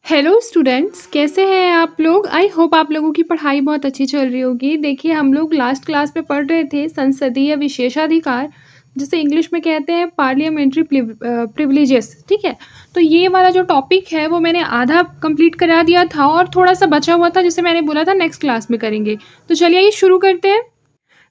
Hello students, कैसे हैं आप लोग? आई होप आप लोगों की पढ़ाई बहुत अच्छी चल रही होगी। देखिए, हम लोग लास्ट क्लास में पढ़ रहे थे संसदीय विशेषाधिकार, जिसे इंग्लिश में कहते हैं पार्लियामेंट्री प्रिविलेजेस, ठीक है? तो ये वाला जो टॉपिक है वो मैंने आधा कंप्लीट करा दिया था और थोड़ा-सा बचा हुआ था जिसे मैंने बोला था नेक्स्ट क्लास में करेंगे। तो चलिए ये शुरू करते हैं।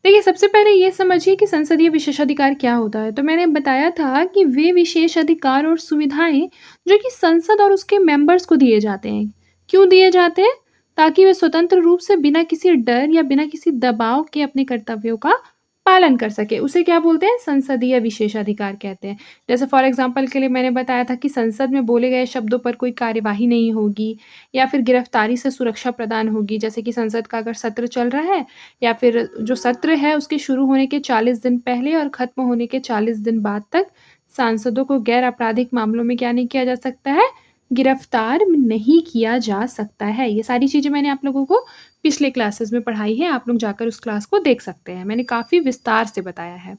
देखिए, सबसे पहले ये समझिए कि संसदीय विशेषाधिकार क्या होता है। तो मैंने बताया था कि वे विशेष अधिकार और सुविधाएँ जो कि संसद और उसके मेंबर्स को दिए जाते हैं। क्यों दिए जाते हैं? ताकि वे स्वतंत्र रूप से बिना किसी डर या बिना किसी दबाव के अपने कर्तव्यों का पालन कर सकें। उसे क्या बोलते हैं? संसदीय विशेषाधिकार कहते हैं। जैसे फॉर एग्ज़ाम्पल के लिए मैंने बताया था कि संसद में बोले गए शब्दों पर कोई कार्यवाही नहीं होगी या फिर गिरफ्तारी से सुरक्षा प्रदान होगी। जैसे कि संसद का अगर सत्र चल रहा है या फिर जो सत्र है उसके शुरू होने के 40 दिन पहले और ख़त्म होने के 40 दिन बाद तक सांसदों को गैर आपराधिक मामलों में क्या नहीं किया जा सकता है, गिरफ्तार नहीं किया जा सकता है। ये सारी चीज़ें मैंने आप लोगों को पिछले क्लासेस में पढ़ाई है, आप लोग जाकर उस क्लास को देख सकते हैं। मैंने काफ़ी विस्तार से बताया है।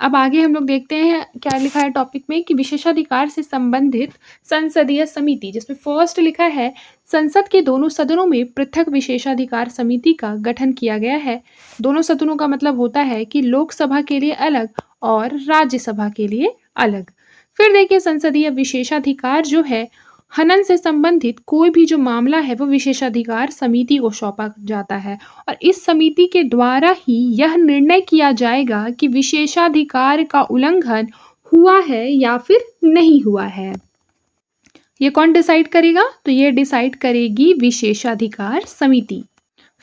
अब आगे हम लोग देखते हैं क्या लिखा है टॉपिक में कि विशेषाधिकार से संबंधित संसदीय समिति, जिसमें फर्स्ट लिखा है संसद के दोनों सदनों में पृथक विशेषाधिकार समिति का गठन किया गया है। दोनों सदनों का मतलब होता है कि लोकसभा के लिए अलग और राज्यसभा के लिए अलग। फिर देखिए संसदीय विशेषाधिकार जो है हनन से संबंधित कोई भी जो मामला है वो विशेषाधिकार समिति को सौंपा जाता है और इस समिति के द्वारा ही यह निर्णय किया जाएगा कि विशेषाधिकार का उल्लंघन हुआ है या फिर नहीं हुआ है। ये कौन डिसाइड करेगा? तो ये डिसाइड करेगी विशेषाधिकार समिति।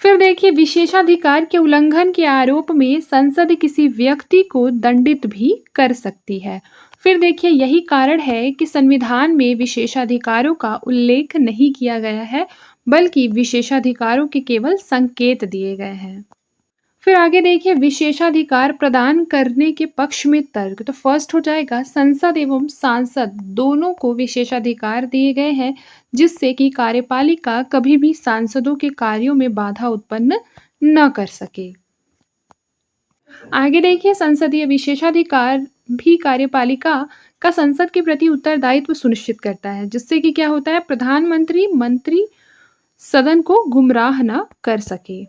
फिर देखिए विशेषाधिकार के उल्लंघन के आरोप में संसद किसी व्यक्ति को दंडित भी कर सकती है। फिर देखिए यही कारण है कि संविधान में विशेषाधिकारों का उल्लेख नहीं किया गया है, बल्कि विशेषाधिकारों के केवल संकेत दिए गए हैं। फिर आगे देखिए विशेषाधिकार प्रदान करने के पक्ष में तर्क। तो फर्स्ट हो जाएगा संसद एवं सांसद दोनों को विशेषाधिकार दिए गए हैं, जिससे कि कार्यपालिका कभी भी सांसदों के कार्यों में बाधा उत्पन्न न कर सके। आगे देखिए संसदीय विशेषाधिकार भी कार्यपालिका का संसद के प्रति उत्तरदायित्व सुनिश्चित करता है, जिससे कि क्या होता है, प्रधानमंत्री मंत्री सदन को गुमराह न कर सके।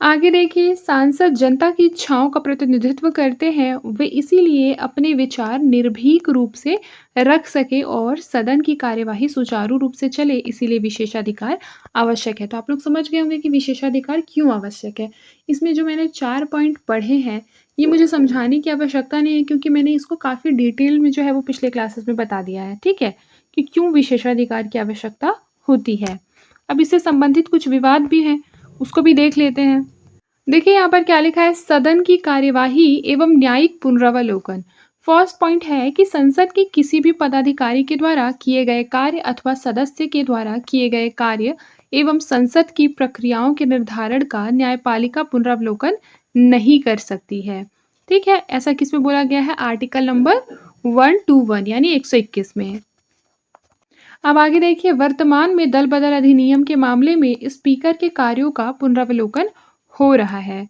आगे देखिए सांसद जनता की इच्छाओं का प्रतिनिधित्व करते हैं, वे इसीलिए अपने विचार निर्भीक रूप से रख सके और सदन की कार्यवाही सुचारू रूप से चले, इसीलिए विशेषाधिकार आवश्यक है। तो आप लोग समझ गए होंगे कि विशेषाधिकार क्यों आवश्यक है। इसमें जो मैंने 4 पॉइंट पढ़े हैं ये मुझे समझाने की आवश्यकता नहीं है, क्योंकि मैंने इसको काफ़ी डिटेल में जो है वो पिछले क्लासेस में बता दिया है, ठीक है, कि क्यों विशेषाधिकार की आवश्यकता होती है। अब इससे संबंधित कुछ विवाद भी हैं, उसको भी देख लेते हैं। देखिए यहाँ पर क्या लिखा है, सदन की कार्यवाही एवं न्यायिक पुनरावलोकन। फर्स्ट पॉइंट है कि संसद के किसी भी पदाधिकारी के द्वारा किए गए कार्य अथवा सदस्य के द्वारा किए गए कार्य एवं संसद की प्रक्रियाओं के निर्धारण का न्यायपालिका पुनरावलोकन नहीं कर सकती है। ठीक है, ऐसा किसमें बोला गया है? आर्टिकल नंबर 121 यानी 121 में। अब आगे देखिए वर्तमान में दल बदल अधिनियम के मामले में स्पीकर के कार्यों का पुनरावलोकन हो रहा है।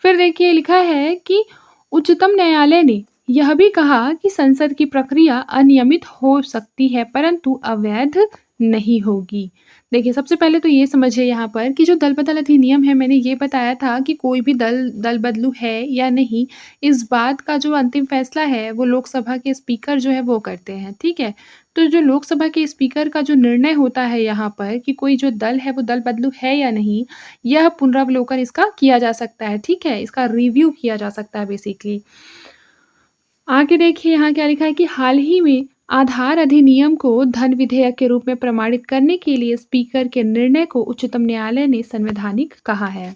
फिर देखिए लिखा है कि उच्चतम न्यायालय ने यह भी कहा कि संसद की प्रक्रिया अनियमित हो सकती है परंतु अवैध नहीं होगी। देखिए सबसे पहले तो ये समझिए यहाँ पर कि जो दल बदल अधिनियम है, मैंने ये बताया था कि कोई भी दल दल बदलू है या नहीं, इस बात का जो अंतिम फैसला है वो लोकसभा के स्पीकर जो है वो करते हैं, ठीक है। तो जो लोकसभा के स्पीकर का जो निर्णय होता है यहाँ पर कि कोई जो दल है वो दल बदलू है या नहीं, यह पुनरावलोकन इसका किया जा सकता है, ठीक है, इसका रिव्यू किया जा सकता है बेसिकली। आगे देखिए यहाँ क्या लिखा है कि हाल ही में आधार अधिनियम को धन विधेयक के रूप में प्रमाणित करने के लिए स्पीकर के निर्णय को उच्चतम न्यायालय ने संवैधानिक कहा है।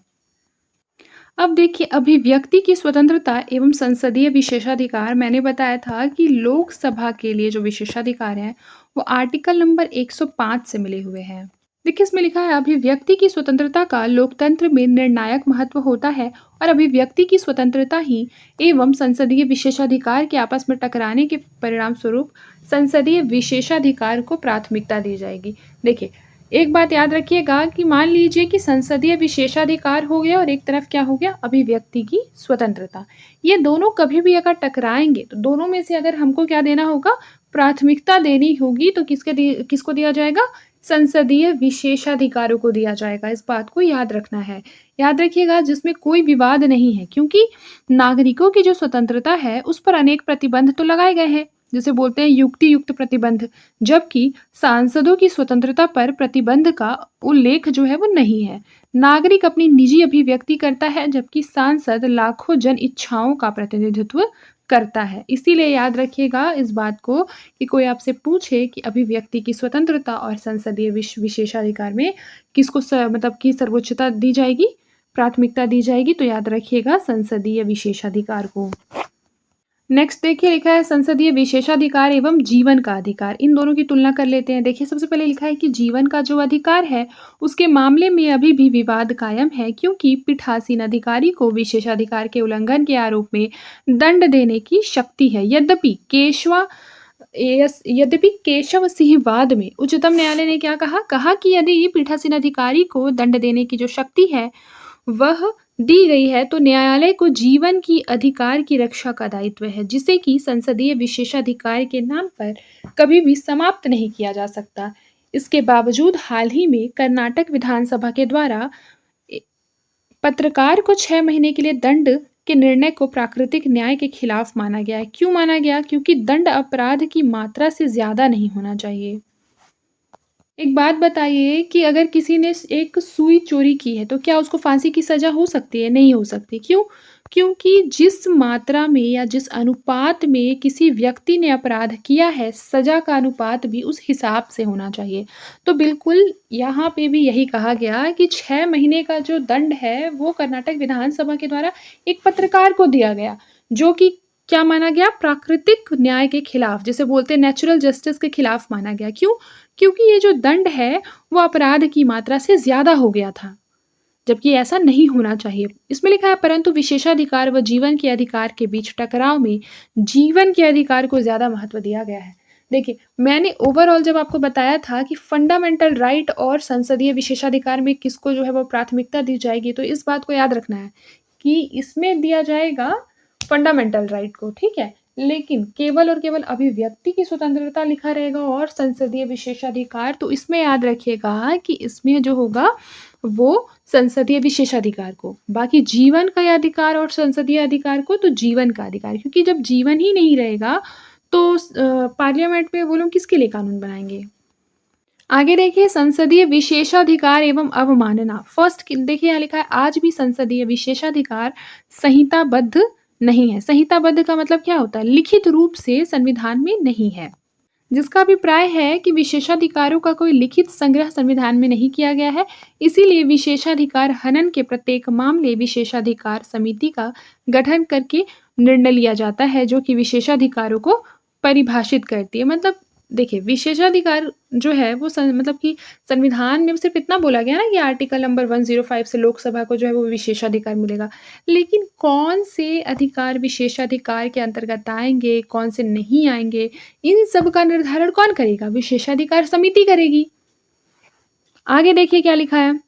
अब देखिए अभिव्यक्ति की स्वतंत्रता एवं संसदीय विशेषाधिकार, मैंने बताया था कि लोकसभा के लिए जो विशेषाधिकार हैं वो आर्टिकल नंबर 105 से मिले हुए हैं। देखिए इसमें लिखा है अभिव्यक्ति की स्वतंत्रता का लोकतंत्र में निर्णायक महत्व होता है और अभिव्यक्ति की स्वतंत्रता ही एवं संसदीय विशेषाधिकार के आपस में टकराने के परिणाम स्वरूप संसदीय विशेषाधिकार को प्राथमिकता दी जाएगी। देखिए एक बात याद रखिएगा कि मान लीजिए कि संसदीय विशेषाधिकार हो गया और एक तरफ क्या हो गया, अभिव्यक्ति की स्वतंत्रता। ये दोनों कभी भी अगर टकराएंगे तो दोनों में से अगर हमको क्या देना होगा, प्राथमिकता देनी होगी तो किसको दिया जाएगा? संसदीय विशेषाधिकारों को दिया जाएगा। इस बात को याद रखना है। याद रखिएगा जिसमें कोई विवाद नहीं है, क्योंकि नागरिकों की जो स्वतंत्रता है उस पर अनेक प्रतिबंध तो लगाए गए हैं, जिसे बोलते हैं युक्ति युक्त प्रतिबंध, जबकि सांसदों की स्वतंत्रता पर प्रतिबंध का उल्लेख जो है वो नहीं है। नागरिक अपनी निजी अभिव्यक्ति करता है, जबकि सांसद लाखों जन इच्छाओं का प्रतिनिधित्व करता है। इसीलिए याद रखिएगा इस बात को कि कोई आपसे पूछे कि अभिव्यक्ति की स्वतंत्रता और संसदीय विशेषाधिकार में किसको मतलब की सर्वोच्चता दी जाएगी, प्राथमिकता दी जाएगी, तो याद रखिएगा संसदीय विशेषाधिकार को। नेक्स्ट देखिए लिखा है संसदीय विशेषाधिकार एवं जीवन का अधिकार। इन दोनों की तुलना कर लेते हैं। देखिए सबसे पहले लिखा है कि जीवन का जो अधिकार है उसके मामले में अभी भी विवाद कायम है, क्योंकि पीठासीन अधिकारी को विशेषाधिकार के उल्लंघन के आरोप में दंड देने की शक्ति है। यद्यपि केशव सिंह वाद में उच्चतम न्यायालय ने क्या कहा कि यदि पीठासीन अधिकारी को दंड देने की जो शक्ति है वह दी गई है तो न्यायालय को जीवन की अधिकार की रक्षा का दायित्व है, जिसे कि संसदीय विशेषाधिकार के नाम पर कभी भी समाप्त नहीं किया जा सकता। इसके बावजूद हाल ही में कर्नाटक विधानसभा के द्वारा पत्रकार को 6 महीने के लिए दंड के निर्णय को प्राकृतिक न्याय के खिलाफ माना गया है। क्यों माना गया? क्योंकि दंड अपराध की मात्रा से ज्यादा नहीं होना चाहिए। एक बात बताइए कि अगर किसी ने एक सुई चोरी की है तो क्या उसको फांसी की सजा हो सकती है? नहीं हो सकती। क्यों? क्योंकि जिस मात्रा में या जिस अनुपात में किसी व्यक्ति ने अपराध किया है, सजा का अनुपात भी उस हिसाब से होना चाहिए। तो बिल्कुल यहाँ पे भी यही कहा गया कि 6 महीने का जो दंड है वो कर्नाटक विधानसभा के द्वारा एक पत्रकार को दिया गया, जो कि क्या माना गया? प्राकृतिक न्याय के खिलाफ, जिसे बोलते हैं नेचुरल जस्टिस के खिलाफ माना गया। क्यों? क्योंकि ये जो दंड है वो अपराध की मात्रा से ज्यादा हो गया था, जबकि ऐसा नहीं होना चाहिए। इसमें लिखा है परंतु विशेषाधिकार व जीवन के अधिकार के बीच टकराव में जीवन के अधिकार को ज्यादा महत्व दिया गया है। देखिए मैंने ओवरऑल जब आपको बताया था कि फंडामेंटल राइट और संसदीय विशेषाधिकार में किसको जो है वो प्राथमिकता दी जाएगी, तो इस बात को याद रखना है कि इसमें दिया जाएगा फंडामेंटल राइट को, ठीक है, लेकिन केवल और केवल अभिव्यक्ति की स्वतंत्रता लिखा रहेगा और संसदीय विशेषाधिकार, तो इसमें याद रखिएगा कि इसमें जो होगा वो संसदीय विशेषाधिकार को, बाकी जीवन का अधिकार और संसदीय अधिकार को तो जीवन का अधिकार, क्योंकि जब जीवन ही नहीं रहेगा तो पार्लियामेंट में वो लोग किसके लिए कानून बनाएंगे। आगे देखिए संसदीय विशेषाधिकार एवं अवमानना। फर्स्ट देखिए यहाँ लिखा है आज भी संसदीय विशेषाधिकार संहिताबद्ध नहीं है। संहिताबद्ध का मतलब क्या होता है? लिखित रूप से संविधान में नहीं है, जिसका अभिप्राय है कि विशेषाधिकारों का कोई लिखित संग्रह संविधान में नहीं किया गया है। इसीलिए विशेषाधिकार हनन के प्रत्येक मामले विशेषाधिकार समिति का गठन करके निर्णय लिया जाता है, जो कि विशेषाधिकारों को परिभाषित करती है। मतलब देखिए विशेषाधिकार जो है वो मतलब कि संविधान में सिर्फ इतना बोला गया ना कि आर्टिकल नंबर 105 से लोकसभा को जो है वो विशेषाधिकार मिलेगा, लेकिन कौन से अधिकार विशेषाधिकार के अंतर्गत आएंगे, कौन से नहीं आएंगे, इन सब का निर्धारण कौन करेगा? विशेषाधिकार समिति करेगी। आगे देखिए क्या लिखा है।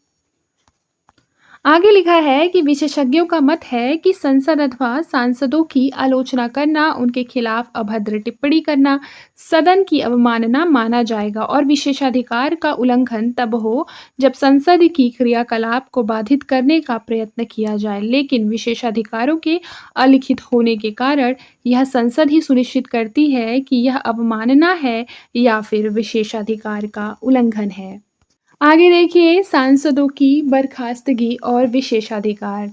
आगे लिखा है कि विशेषज्ञों का मत है कि संसद अथवा सांसदों की आलोचना करना, उनके खिलाफ अभद्र टिप्पणी करना सदन की अवमानना माना जाएगा और विशेषाधिकार का उल्लंघन तब हो जब संसद की क्रियाकलाप को बाधित करने का प्रयत्न किया जाए, लेकिन विशेषाधिकारों के अलिखित होने के कारण यह संसद ही सुनिश्चित करती है कि यह अवमानना है या फिर विशेषाधिकार का उल्लंघन है। आगे देखिए सांसदों की बर्खास्तगी और विशेषाधिकार।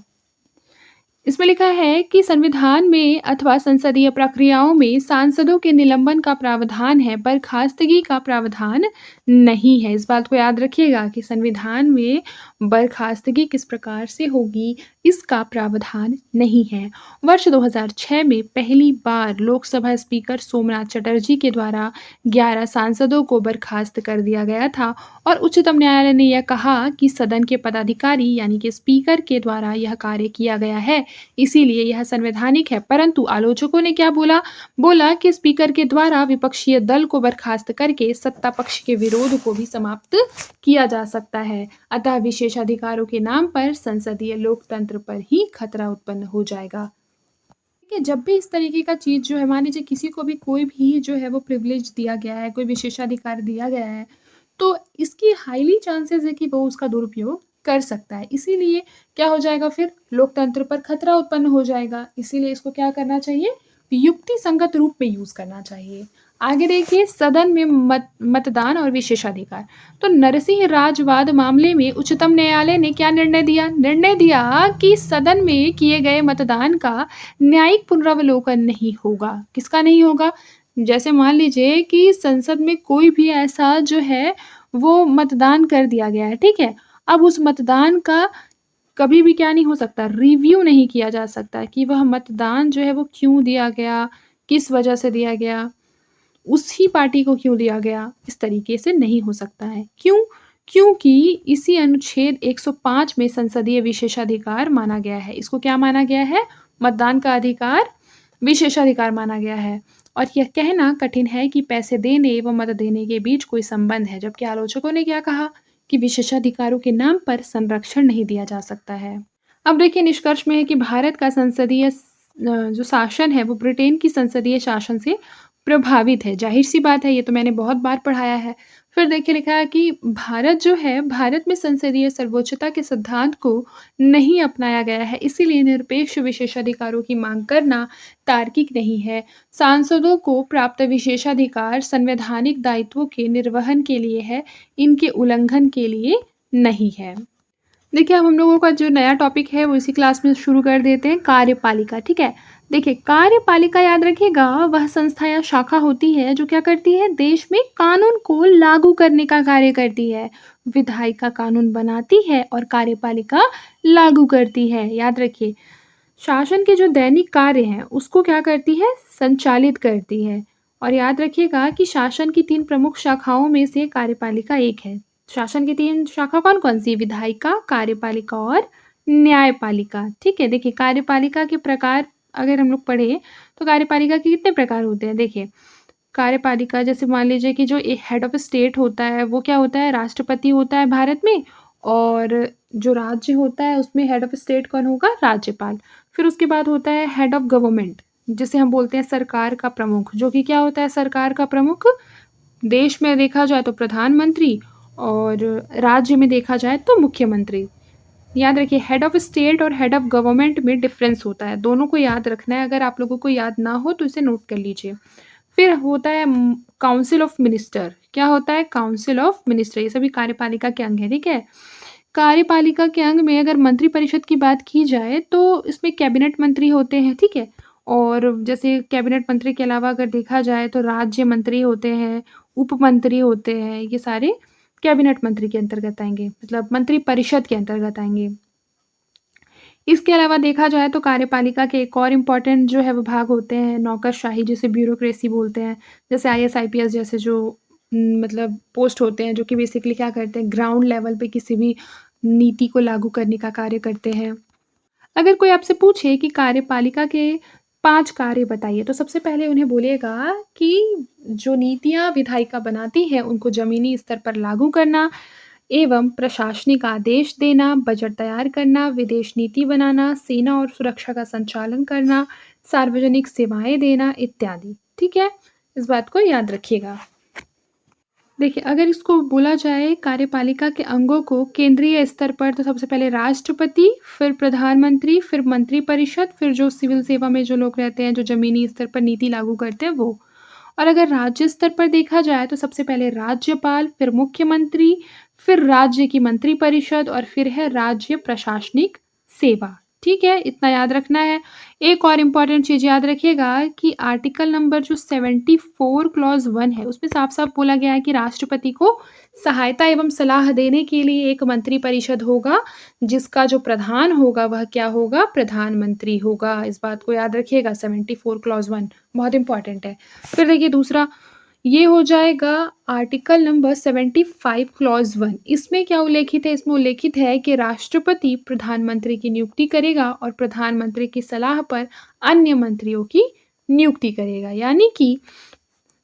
इसमें लिखा है कि संविधान में अथवा संसदीय प्रक्रियाओं में सांसदों के निलंबन का प्रावधान है, बर्खास्तगी का प्रावधान नहीं है। इस बात को याद रखिएगा कि संविधान में बर्खास्तगी किस प्रकार से होगी इसका प्रावधान नहीं है। वर्ष 2006 में पहली बार लोकसभा स्पीकर सोमनाथ चटर्जी के द्वारा 11 सांसदों को बर्खास्त कर दिया गया था और उच्चतम न्यायालय ने यह कहा कि सदन के पदाधिकारी यानी कि स्पीकर के द्वारा यह कार्य किया गया है, इसीलिए यह संवैधानिक है। परंतु आलोचकों ने क्या बोला कि स्पीकर के द्वारा विपक्षीय दल को बर्खास्त करके सत्ता पक्ष के विरोध को भी समाप्त किया जा सकता है, अतः विशेषाधिकारों के नाम पर संसदीय लोकतंत्र पर ही खतरा उत्पन्न हो जाएगा। देखिए, जब भी इस तरीके का चीज़ जो है, मान लीजिए किसी को भी कोई भी जो है वो प्रिविलेज दिया गया है, कोई विशेषाधिकार दिया गया है, तो इसकी हाईली चांसेस है कि वो उसका दुरुपयोग कर सकता है। इसीलिए क्या हो जाएगा फिर, लोकतंत्र पर खतरा उत्पन्न हो जाएगा। इसीलिए इसको क्या करना चाहिए, युक्ति संगत रूप में यूज़ करना चाहिए। आगे देखिए, सदन में मतदान और विशेषाधिकार। तो नरसिंह राजवाद मामले में उच्चतम न्यायालय ने क्या निर्णय दिया? निर्णय दिया कि सदन में किए गए मतदान का न्यायिक पुनरावलोकन नहीं होगा। किसका नहीं होगा? जैसे मान लीजिए कि संसद में कोई भी ऐसा जो है वो मतदान कर दिया गया है, ठीक है? अब उस मतदान का कभी भी क्या नहीं हो सकता, रिव्यू नहीं किया जा सकता कि वह मतदान जो है वो क्यों दिया गया, किस वजह से दिया गया, उसी पार्टी को क्यों दिया गया, इस तरीके से नहीं हो सकता है। क्यों? क्योंकि इसी अनुच्छेद 105 में संसदीय विशेषाधिकार माना गया है। इसको क्या माना गया है? मतदान का अधिकार विशेषाधिकार माना गया है। और यह कहना कठिन है कि पैसे देने व मत देने के बीच कोई संबंध है, जबकि आलोचकों ने क्या कहा कि विशेषाधिकारों के नाम पर संरक्षण नहीं दिया जा सकता है। अब देखिए, निष्कर्ष में है कि भारत का संसदीय जो शासन है वो ब्रिटेन की संसदीय शासन से प्रभावित है। ज़ाहिर-सी बात है, ये तो मैंने बहुत बार पढ़ाया है। फिर देखिए लिखा है कि भारत जो है, भारत में संसदीय सर्वोच्चता के सिद्धांत को नहीं अपनाया गया है, इसीलिए निरपेक्ष विशेषाधिकारों की माँग करना तार्किक नहीं है। सांसदों को प्राप्त विशेषाधिकार संवैधानिक दायित्वों के निर्वहन के लिए है, इनके उल्लंघन के लिए नहीं है। देखिए, अब हम लोगों का जो नया टॉपिक है वो इसी क्लास में शुरू कर देते हैं, कार्यपालिका, ठीक है? देखिए, कार्यपालिका याद रखिएगा, वह संस्था या शाखा होती है जो क्या करती है, देश में कानून को लागू करने का कार्य करती है। विधायिका कानून बनाती है और कार्यपालिका लागू करती है। याद रखिए, शासन के जो दैनिक कार्य हैं उसको क्या करती है, संचालित करती है। और याद रखिएगा कि शासन की 3 प्रमुख शाखाओं में से कार्यपालिका एक है। शासन की 3 शाखा कौन-कौन सी? विधायिका, कार्यपालिका और न्यायपालिका, ठीक है? देखिए, कार्यपालिका के प्रकार अगर हम लोग पढ़ें तो कार्यपालिका के कितने प्रकार होते हैं? देखिए, कार्यपालिका जैसे मान लीजिए कि जो हेड ऑफ़ स्टेट होता है वो क्या होता है, राष्ट्रपति होता है भारत में। और जो राज्य होता है उसमें हेड ऑफ़ स्टेट कौन होगा? राज्यपाल। फिर उसके बाद होता है हेड ऑफ़ गवर्नमेंट, जिसे हम बोलते हैं सरकार का प्रमुख, जो कि क्या होता है सरकार का प्रमुख? देश में देखा जाए तो प्रधानमंत्री और राज्य में देखा जाए तो मुख्यमंत्री। याद रखिए, हेड ऑफ़ स्टेट और हेड ऑफ़ गवर्नमेंट में डिफ़रेंस होता है, दोनों को याद रखना है। अगर आप लोगों को याद ना हो तो इसे नोट कर लीजिए। फिर होता है काउंसिल ऑफ़ मिनिस्टर। क्या होता है? Council of minister. ये सभी कार्यपालिका के अंग हैं, ठीक है? कार्यपालिका के अंग में अगर मंत्रिपरिषद की बात की जाए तो इसमें कैबिनेट मंत्री होते हैं, ठीक है? और जैसे कैबिनेट मंत्री के अलावा अगर देखा जाए तो राज्य मंत्री होते हैं, उप मंत्री होते हैं, ये सारे कैबिनेट मंत्री के अंतर्गत आएँगे, मतलब मंत्रिपरिषद के अंतर्गत आएँगे। इसके अलावा देखा जाए तो कार्यपालिका के एक और इम्पोर्टेंट जो है विभाग होते हैं नौकरशाही, जिसे ब्यूरोक्रेसी बोलते हैं। जैसे आईएएस, आईपीएस जैसे जो मतलब पोस्ट होते हैं, जो कि बेसिकली क्या करते हैं, ग्राउंड लेवल पे किसी भी नीति को लागू करने का कार्य करते हैं। अगर कोई आपसे पूछे कि कार्यपालिका के 5 कार्य बताइए, तो सबसे पहले उन्हें बोलिएगा कि जो नीतियाँ विधायिका बनाती है, उनको ज़मीनी स्तर पर लागू करना एवं प्रशासनिक आदेश देना, बजट तैयार करना, विदेश नीति बनाना, सेना और सुरक्षा का संचालन करना, सार्वजनिक सेवाएँ देना इत्यादि। ठीक है? इस बात को याद रखिएगा। देखिए, अगर इसको बोला जाए कार्यपालिका के अंगों को केंद्रीय स्तर पर, तो सबसे पहले राष्ट्रपति, फिर प्रधानमंत्री, फिर मंत्रिपरिषद, फिर जो सिविल सेवा में जो लोग रहते हैं, जो ज़मीनी स्तर पर नीति लागू करते हैं वो। और अगर राज्य स्तर पर देखा जाए तो सबसे पहले राज्यपाल, फिर मुख्यमंत्री, फिर राज्य की मंत्रिपरिषद और फिर है राज्य प्रशासनिक सेवा। ठीक है? इतना याद रखना है। एक और इम्पोर्टेंट चीज़ याद रखिएगा कि आर्टिकल नंबर जो 74 क्लॉज़ 1 है, उसमें साफ-साफ बोला गया है कि राष्ट्रपति को सहायता एवं सलाह देने के लिए एक मंत्रिपरिषद होगा, जिसका जो प्रधान होगा वह क्या होगा? प्रधानमंत्री होगा। इस बात को याद रखिएगा, 74 क्लॉज़ 1 बहुत इम्पोर्टेंट है। फिर देखिए दूसरा, ये हो जाएगा आर्टिकल नंबर 75 क्लॉज़ 1। इसमें क्या उल्लेखित है? इसमें उल्लेखित है कि राष्ट्रपति प्रधानमंत्री की नियुक्ति करेगा और प्रधानमंत्री की सलाह पर अन्य मंत्रियों की नियुक्ति करेगा। यानी कि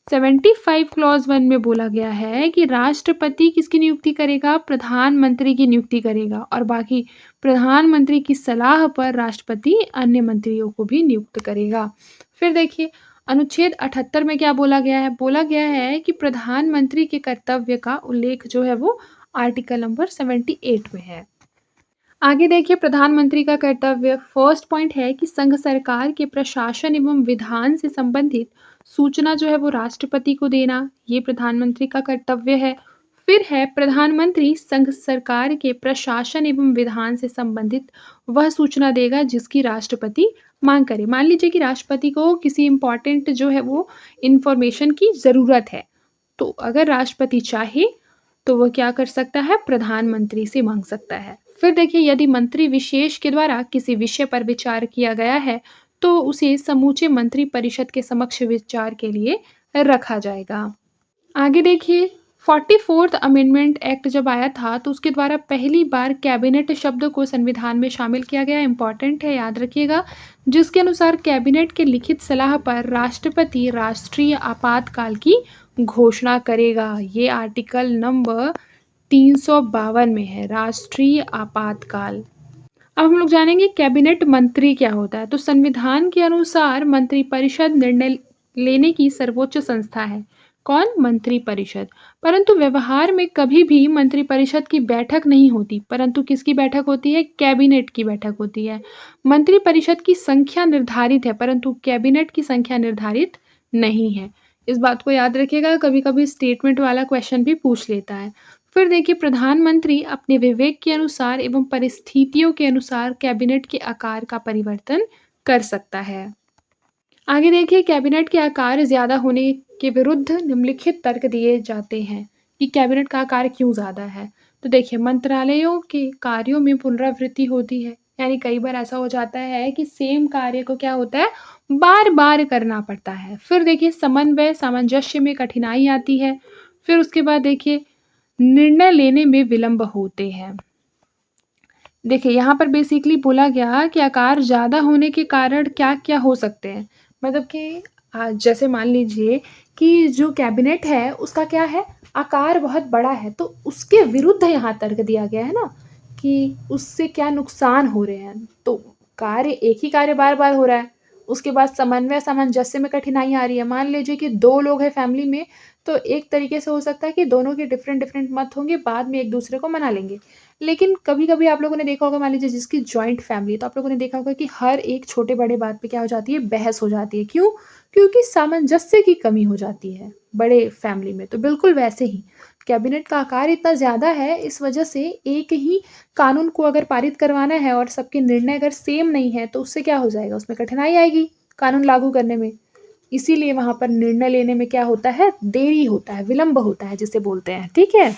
75 क्लॉज 1 में बोला गया है कि राष्ट्रपति किसकी नियुक्ति करेगा? प्रधानमंत्री की नियुक्ति करेगा और बाकी प्रधानमंत्री की सलाह पर राष्ट्रपति अन्य मंत्रियों को भी नियुक्त करेगा। फिर देखिए अनुच्छेद 78 में क्या बोला गया है? बोला गया है कि प्रधानमंत्री के कर्तव्य का उल्लेख जो है वो आर्टिकल नंबर 78 में है। आगे देखिए प्रधानमंत्री का कर्तव्य फर्स्ट पॉइंट है कि संघ सरकार के प्रशासन एवं विधान से संबंधित सूचना जो है वो राष्ट्रपति को देना, ये प्रधानमंत्री का कर्तव्य है। फिर है प्रधानमंत्री संघ सरकार के प्रशासन एवं विधान से संबंधित वह सूचना देगा जिसकी राष्ट्रपति मांग करे। मान लीजिए कि राष्ट्रपति को किसी इम्पोर्टेंट जो है वो इंफॉर्मेशन की ज़रूरत है, तो अगर राष्ट्रपति चाहे तो वह क्या कर सकता है? प्रधानमंत्री से मांग सकता है। फिर देखिए यदि मंत्री विशेष के द्वारा किसी विषय पर विचार किया गया है तो उसे समूचे मंत्री परिषद के समक्ष विचार के लिए रखा जाएगा। आगे देखिए 44th अमेंडमेंट एक्ट जब आया था तो उसके द्वारा पहली बार कैबिनेट शब्द को संविधान में शामिल किया गया। इंपॉर्टेंट है, याद रखिएगा। जिसके अनुसार कैबिनेट के लिखित सलाह पर राष्ट्रपति राष्ट्रीय आपातकाल की घोषणा करेगा। ये आर्टिकल नंबर 352 में है, राष्ट्रीय आपातकाल। अब हम लोग जानेंगे कैबिनेट मंत्री क्या होता है। तो संविधान के अनुसार मंत्रिपरिषद निर्णय लेने की सर्वोच्च संस्था है। कौन? मंत्रिपरिषद। परंतु व्यवहार में कभी भी मंत्रिपरिषद की बैठक नहीं होती, परंतु किसकी बैठक होती है? कैबिनेट की बैठक होती है। मंत्रिपरिषद की संख्या निर्धारित है परंतु कैबिनेट की संख्या निर्धारित नहीं है। इस बात को याद रखिएगा, कभी कभी स्टेटमेंट वाला क्वेश्चन भी पूछ लेता है। फिर देखिए प्रधानमंत्री अपने विवेक के अनुसार एवं परिस्थितियों के अनुसार कैबिनेट के आकार का परिवर्तन कर सकता है। आगे देखिए कैबिनेट के आकार ज्यादा होने के विरुद्ध निम्नलिखित तर्क दिए जाते हैं कि कैबिनेट का आकार क्यों ज्यादा है। तो देखिए मंत्रालयों के कार्यों में पुनरावृत्ति होती है, यानी कई बार ऐसा हो जाता है कि सेम कार्य को क्या होता है? बार बार करना पड़ता है। फिर देखिए समन्वय सामंजस्य में कठिनाई आती है। फिर उसके बाद देखिए निर्णय लेने में विलंब होते हैं। देखिए यहाँ पर बेसिकली बोला गया कि आकार ज़्यादा होने के कारण क्या क्या हो सकते हैं। मतलब कि जैसे मान लीजिए कि जो कैबिनेट है उसका क्या है? आकार बहुत बड़ा है, तो उसके विरुद्ध यहाँ तर्क दिया गया है ना कि उससे क्या नुकसान हो रहे हैं। तो कार्य, एक ही कार्य बार बार हो रहा है। उसके बाद समन्वय सामंजस्य में कठिनाई आ रही है। मान लीजिए कि 2 लोग हैं फैमिली में, तो एक तरीके से हो सकता है कि दोनों के डिफरेंट डिफरेंट मत होंगे, बाद में एक दूसरे को मना लेंगे। लेकिन कभी-कभी आप लोगों ने देखा होगा, मान लीजिए जिसकी जॉइंट फैमिली है, तो आप लोगों ने देखा होगा कि हर एक छोटे-बड़े बात पे क्या हो जाती है? बहस हो जाती है। क्यों? क्योंकि सामंजस्य की कमी हो जाती है बड़े फैमिली में। तो बिल्कुल वैसे ही कैबिनेट का आकार इतना ज़्यादा है, इस वजह से एक ही कानून को अगर पारित करवाना है और सबके निर्णय अगर सेम नहीं है, तो उससे क्या हो जाएगा? उसमें कठिनाई आएगी कानून लागू करने में। इसीलिए वहाँ पर निर्णय लेने में क्या होता है? देरी होता है, विलंब होता है जिसे बोलते हैं। ठीक है?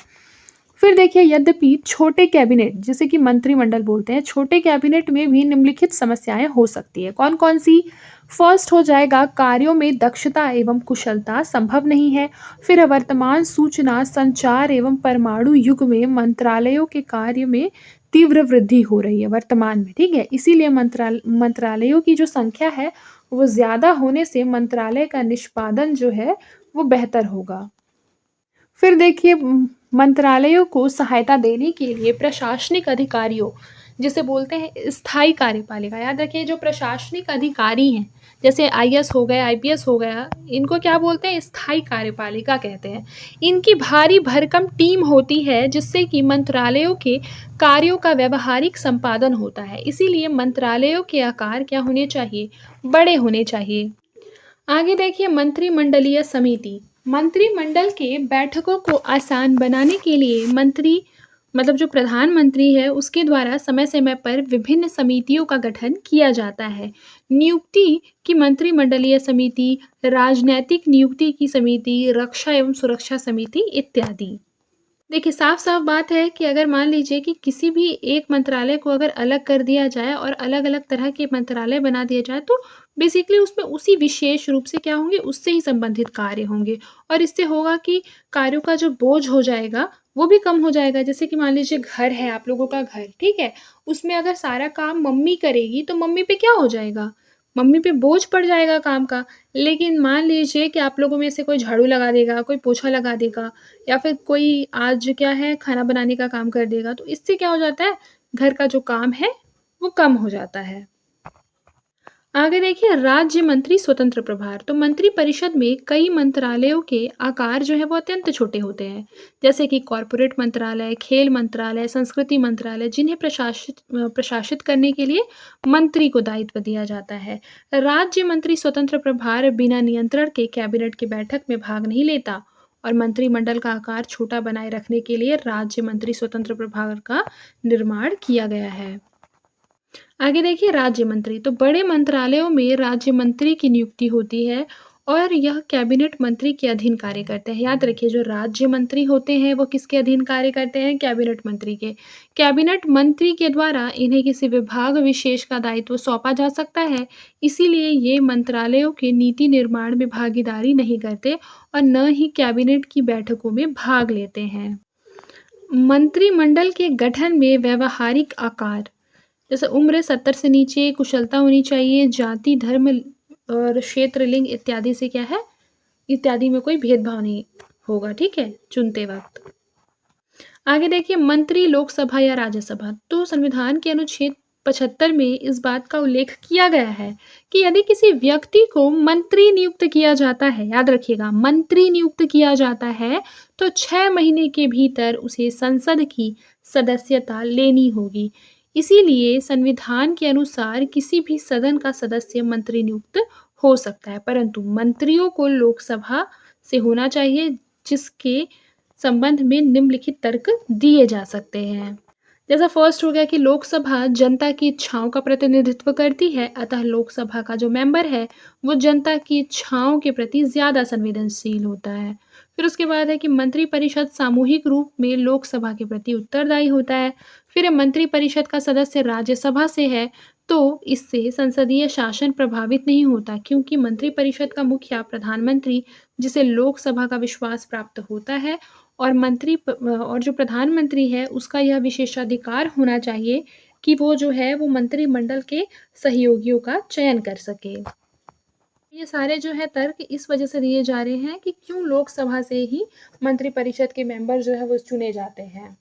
फिर देखिए यद्यपि छोटे कैबिनेट जिसे कि मंत्रिमंडल बोलते हैं, छोटे कैबिनेट में भी निम्नलिखित समस्याएं हो सकती है। कौन कौन सी? फर्स्ट हो जाएगा कार्यों में दक्षता एवं कुशलता संभव नहीं है। फिर वर्तमान सूचना संचार एवं परमाणु युग में मंत्रालयों के कार्य में तीव्र वृद्धि हो रही है वर्तमान में। ठीक है, इसीलिए मंत्रालयों की जो संख्या है वो ज्यादा होने से मंत्रालय का निष्पादन जो है वो बेहतर होगा। फिर देखिए मंत्रालयों को सहायता देने के लिए प्रशासनिक अधिकारियों जिसे बोलते हैं स्थायी कार्यपालिका, याद रखिए जो प्रशासनिक अधिकारी हैं जैसे आईएएस हो गए, आईपीएस हो गया, इनको क्या बोलते हैं? स्थायी कार्यपालिका कहते हैं। इनकी भारी भरकम टीम होती है जिससे कि मंत्रालयों के कार्यों का व्यवहारिक संपादन होता है। इसीलिए मंत्रालयों के आकार क्या होने चाहिए? बड़े होने चाहिए। आगे देखिए मंत्रिमंडलीय समिति। मंत्रिमंडल के बैठकों को आसान बनाने के लिए मंत्री मतलब जो प्रधानमंत्री है उसके द्वारा समय समय पर विभिन्न समितियों का गठन किया जाता है। नियुक्ति की मंत्रिमंडलीय समिति, राजनैतिक नियुक्ति की समिति, रक्षा एवं सुरक्षा समिति इत्यादि। देखिए साफ-साफ बात है कि अगर मान लीजिए कि किसी भी एक मंत्रालय को अगर अलग कर दिया जाए और अलग-अलग तरह के मंत्रालय बना दिया जाए तो बेसिकली उसमें उसी विशेष रूप से क्या होंगे? उससे ही संबंधित कार्य होंगे और इससे होगा कि कार्यों का जो बोझ हो जाएगा वो भी कम हो जाएगा। जैसे कि मान लीजिए घर है, आप लोगों का घर, ठीक है? उसमें अगर सारा काम मम्मी करेगी तो मम्मी पे क्या हो जाएगा? मम्मी पे बोझ पड़ जाएगा काम का। लेकिन मान लीजिए कि आप लोगों में से कोई झाड़ू लगा देगा, कोई पोछा लगा देगा या फिर कोई आज क्या है खाना बनाने का काम कर देगा, तो इससे क्या हो जाता है, घर का जो काम है, वो कम हो जाता है। आगे देखिए राज्य मंत्री स्वतंत्र प्रभार। तो मंत्री परिषद में कई मंत्रालयों के आकार जो है वो अत्यंत छोटे होते हैं, जैसे कि कॉरपोरेट मंत्रालय, खेल मंत्रालय, संस्कृति मंत्रालय, जिन्हें प्रशासित करने के लिए मंत्री को दायित्व दिया जाता है। राज्य मंत्री स्वतंत्र प्रभार बिना नियंत्रण के कैबिनेट की बैठक में भाग नहीं लेता और मंत्रिमंडल का आकार छोटा बनाए रखने के लिए राज्य मंत्री स्वतंत्र प्रभार का निर्माण किया गया है। आगे देखिए राज्य मंत्री। तो बड़े मंत्रालयों में राज्य मंत्री की नियुक्ति होती है और यह कैबिनेट मंत्री के अधीन कार्य करते हैं। याद रखिए जो राज्य मंत्री होते हैं वो किसके अधीन कार्य करते हैं, कैबिनेट मंत्री के। कैबिनेट मंत्री के द्वारा इन्हें किसी विभाग विशेष का दायित्व सौंपा जा सकता है, इसीलिए ये मंत्रालयों के नीति निर्माण में भागीदारी नहीं करते और न ही कैबिनेट की बैठकों में भाग लेते हैं। मंत्रिमंडल के गठन में व्यवहारिक आकार, जैसे उम्र 70 से नीचे, कुशलता होनी चाहिए, जाति, धर्म और क्षेत्र, लिंग इत्यादि से क्या है, इत्यादि में कोई भेदभाव नहीं होगा, ठीक है, चुनते वक्त। आगे देखिए मंत्री लोकसभा या राज्यसभा। तो संविधान के अनुच्छेद 75 में इस बात का उल्लेख किया गया है कि यदि किसी व्यक्ति को मंत्री नियुक्त किया जाता है, याद रखिएगा मंत्री नियुक्त किया जाता है, तो 6 महीने के भीतर उसे संसद की सदस्यता लेनी होगी। इसीलिए संविधान के अनुसार किसी भी सदन का सदस्य मंत्री नियुक्त हो सकता है, परंतु मंत्रियों को लोकसभा से होना चाहिए, जिसके संबंध में निम्नलिखित तर्क दिए जा सकते हैं। जैसा फर्स्ट हो गया कि लोकसभा जनता की इच्छाओं का प्रतिनिधित्व करती है, अतः लोकसभा का जो मेंबर है वो जनता की इच्छाओं के प्रति ज़्यादा संवेदनशील होता है। फिर उसके बाद है कि मंत्रिपरिषद सामूहिक रूप में लोकसभा के प्रति उत्तरदायी होता है। फिर मंत्रिपरिषद का सदस्य राज्यसभा से है, तो इससे संसदीय शासन प्रभावित नहीं होता, क्योंकि मंत्रिपरिषद का मुखिया प्रधानमंत्री, जिसे लोकसभा का विश्वास प्राप्त होता है, और जो प्रधानमंत्री है उसका यह विशेषाधिकार होना चाहिए कि वो जो है वो मंत्रिमंडल के सहयोगियों का चयन कर सके। ये सारे जो है तर्क इस वजह से दिए जा रहे हैं कि क्यों लोकसभा से ही मंत्रिपरिषद के मेंबर जो है वो चुने जाते हैं।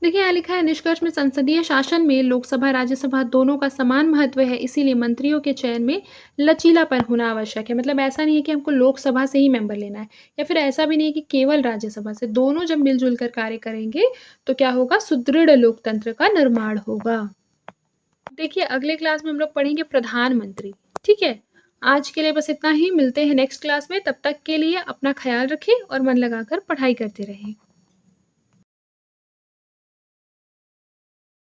देखिए यहाँ लिखा है निष्कर्ष में संसदीय शासन में लोकसभा राज्यसभा दोनों का समान महत्व है, इसीलिए मंत्रियों के चयन में लचीलापन होना आवश्यक है। मतलब ऐसा नहीं है कि हमको लोकसभा से ही मेंबर लेना है, या फिर ऐसा भी नहीं है कि केवल राज्यसभा से, दोनों जब मिलजुल कर कार्य करेंगे तो क्या होगा, सुदृढ़ लोकतंत्र का निर्माण होगा। देखिए अगले क्लास में हम लोग पढ़ेंगे प्रधानमंत्री, ठीक है। आज के लिए बस इतना ही, मिलते हैं नेक्स्ट क्लास में। तब तक के लिए अपना ख्याल रखें और मन लगाकर पढ़ाई करते रहें।